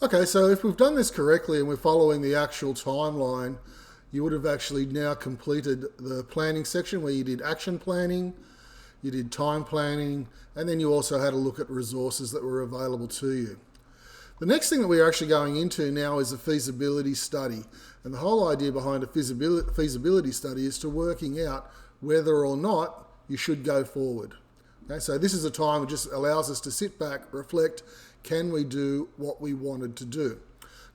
Okay, so if we've done this correctly and we're following the actual timeline, you would have actually now completed the planning section where you did action planning, you did time planning, and then you also had a look at resources that were available to you. The next thing that we're actually going into now is a feasibility study. And the whole idea behind a feasibility study is to working out whether or not you should go forward. Okay, so this is a time that just allows us to sit back, reflect, can we do what we wanted to do?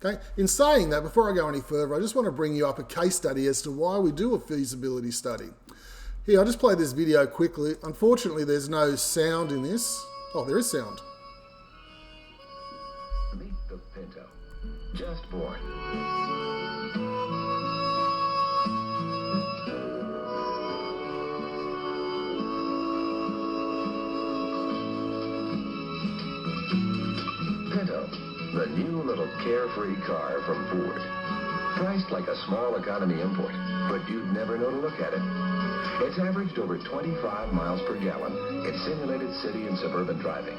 Okay. In saying that, before I go any further, I just want to bring you up a case study as to why we do a feasibility study. Here, I'll just play this video quickly. Unfortunately, there's no sound in this. Oh, there is sound. Meet the Pinto, just born. Pinto, the new little carefree car from Ford. Priced like a small economy import, but you'd never know to look at it. It's averaged over 25 miles per gallon in simulated city and suburban driving.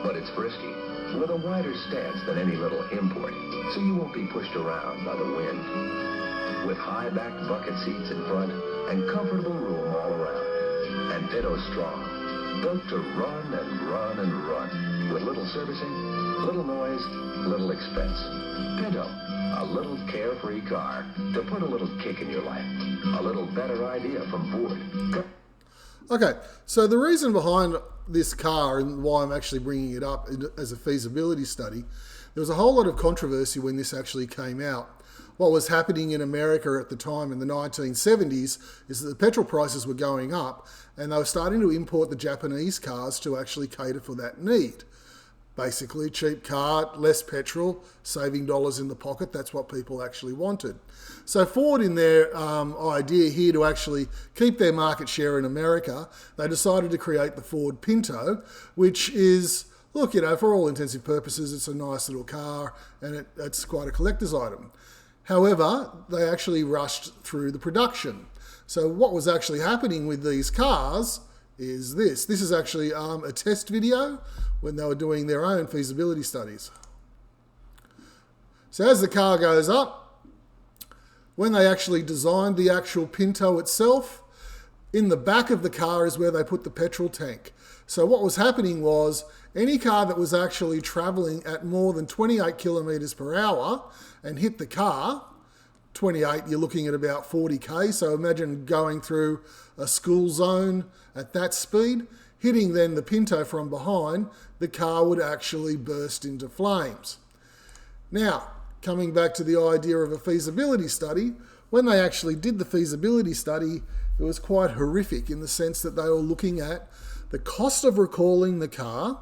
But it's frisky, with a wider stance than any little import, so you won't be pushed around by the wind. With high-backed bucket seats in front and comfortable room all around. And Pinto's strong, built to run and run and run, with little servicing, little noise, little expense. Pinto, a little carefree car to put a little kick in your life. A little better idea from Ford. Okay, so the reason behind this car and why I'm actually bringing it up as a feasibility study, there was a whole lot of controversy when this actually came out. What was happening in America at the time in the 1970s is that the petrol prices were going up and they were starting to import the Japanese cars to actually cater for that need. Basically, cheap car, less petrol, saving dollars in the pocket. That's what people actually wanted. So Ford, in their idea here to actually keep their market share in America, they decided to create the Ford Pinto, which is, look, you know, for all intensive purposes, it's a nice little car and it's quite a collector's item. However, they actually rushed through the production. So what was actually happening with these cars is this. This is actually a test video when they were doing their own feasibility studies. So as the car goes up, when they actually designed the actual Pinto itself, in the back of the car is where they put the petrol tank. So what was happening was any car that was actually traveling at more than 28 kilometers per hour and hit the car, 28, you're looking at about 40k. So imagine going through a school zone at that speed, hitting then the Pinto from behind, the car would actually burst into flames. Now, coming back to the idea of a feasibility study, when they actually did the feasibility study, it was quite horrific in the sense that they were looking at the cost of recalling the car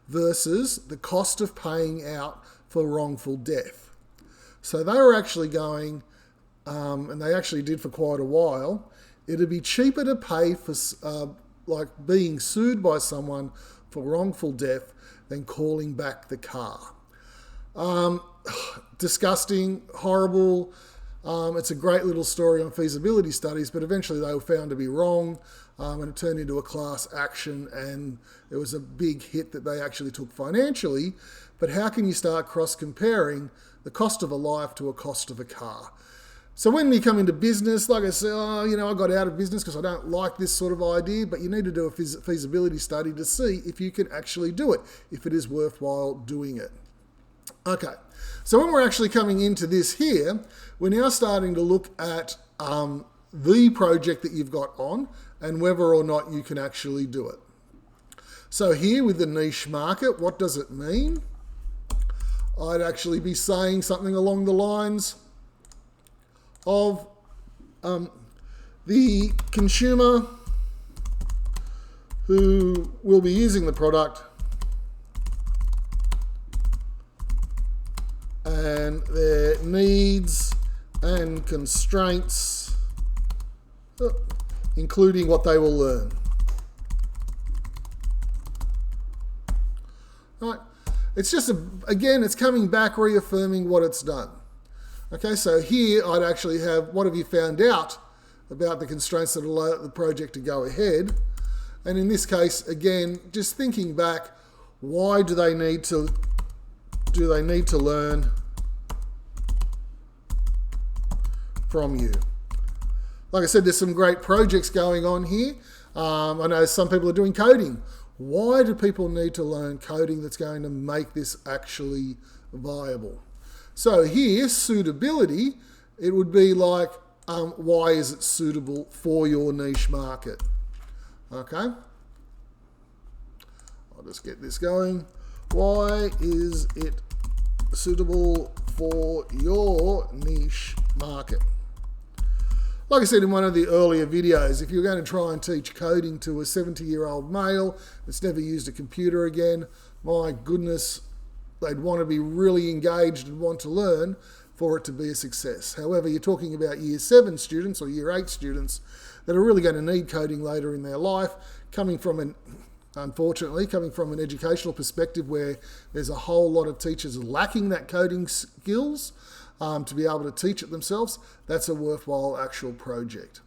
versus the cost of paying out for wrongful death. So they were actually going, and they actually did for quite a while, it'd be cheaper to pay for like being sued by someone for wrongful death than calling back the car. Disgusting, horrible. It's a great little story on feasibility studies, but eventually they were found to be wrong, and it turned into a class action, and it was a big hit that they actually took financially. But how can you start cross-comparing the cost of a life to a cost of a car? So when we come into business, like I say, I got out of business because I don't like this sort of idea, but you need to do a feasibility study to see if you can actually do it, if it is worthwhile doing it. Okay, so when we're actually coming into this here, we're now starting to look at the project that you've got on and whether or not you can actually do it. So here with the niche market, what does it mean? I'd actually be saying something along the lines of the consumer who will be using the product and their needs and constraints, including what they will learn. All right. It's just, again, it's coming back reaffirming what it's done. Okay, so here I'd actually have, what have you found out about the constraints that allow the project to go ahead? And in this case, again, just thinking back, why do they need to do they need to learn from you? Like I said, there's some great projects going on here. I know some people are doing coding. Why do people need to learn coding that's going to make this actually viable? So here, suitability, it would be like, why is it suitable for your niche market? Okay. I'll just get this going. Why is it suitable for your niche market? Like I said in one of the earlier videos, if you're going to try and teach coding to a 70-year-old male that's never used a computer again, my goodness, they'd want to be really engaged and want to learn for it to be a success. However, you're talking about year 7 students or year 8 students that are really going to need coding later in their life, unfortunately, coming from an educational perspective where there's a whole lot of teachers lacking that coding skills to be able to teach it themselves. That's a worthwhile actual project.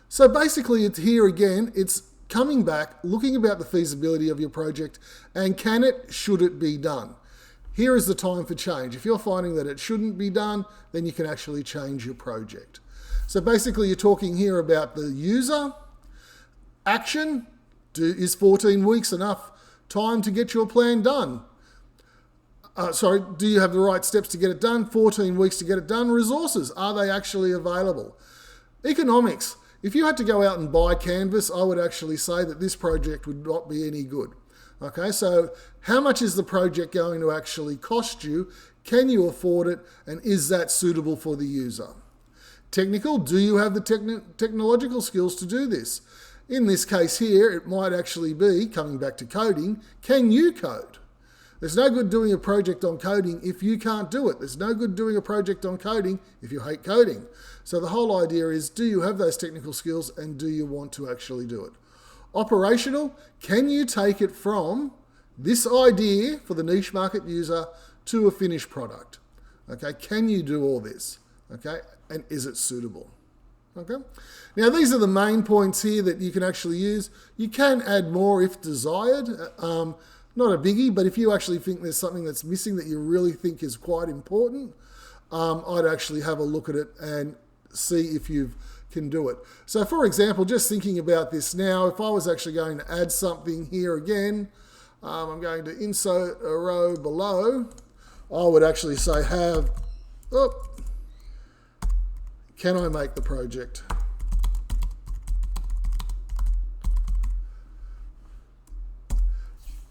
So basically, it's here again, it's coming back, looking about the feasibility of your project, and should it be done? Here is the time for change. If you're finding that it shouldn't be done, then you can actually change your project. So basically, you're talking here about the user, action. Is 14 weeks enough time to get your plan done? Do you have the right steps to get it done? 14 weeks to get it done. Resources, are they actually available? Economics, if you had to go out and buy canvas, I would actually say that this project would not be any good. Okay, so how much is the project going to actually cost you? Can you afford it? And is that suitable for the user? Technical, do you have the technological skills to do this? In this case here, it might actually be, coming back to coding, can you code? There's no good doing a project on coding if you can't do it. There's no good doing a project on coding if you hate coding. So the whole idea is, do you have those technical skills and do you want to actually do it? Operational, can you take it from this idea for the niche market user to a finished product? Okay, can you do all this? Okay, and is it suitable? Okay. Now these are the main points here that you can actually use. You can add more if desired. Not a biggie, but if you actually think there's something that's missing that you really think is quite important, I'd actually have a look at it and see if you can do it. So for example, just thinking about this now, if I was actually going to add something here again, I'm going to insert a row below, I would actually say can I make the project?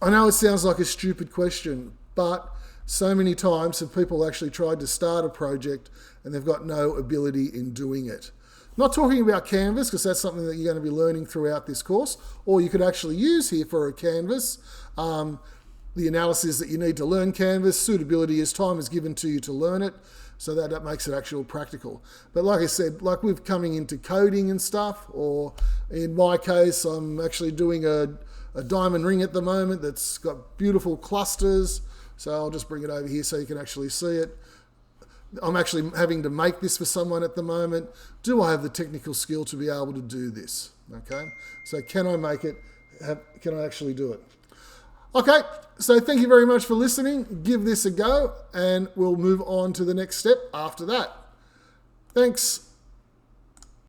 I know it sounds like a stupid question, but so many times have people actually tried to start a project and they've got no ability in doing it. Not talking about Canvas, because that's something that you're going to be learning throughout this course, or you could actually use here for a Canvas. The analysis that you need to learn Canvas, suitability is time is given to you to learn it, so that makes it actual practical. But like I said, like with coming into coding and stuff, or in my case, I'm actually doing a diamond ring at the moment that's got beautiful clusters. So I'll just bring it over here so you can actually see it. I'm actually having to make this for someone at the moment. Do I have the technical skill to be able to do this? Okay, so can I make it? Can I actually do it? Okay, so thank you very much for listening. Give this a go and we'll move on to the next step after that. Thanks.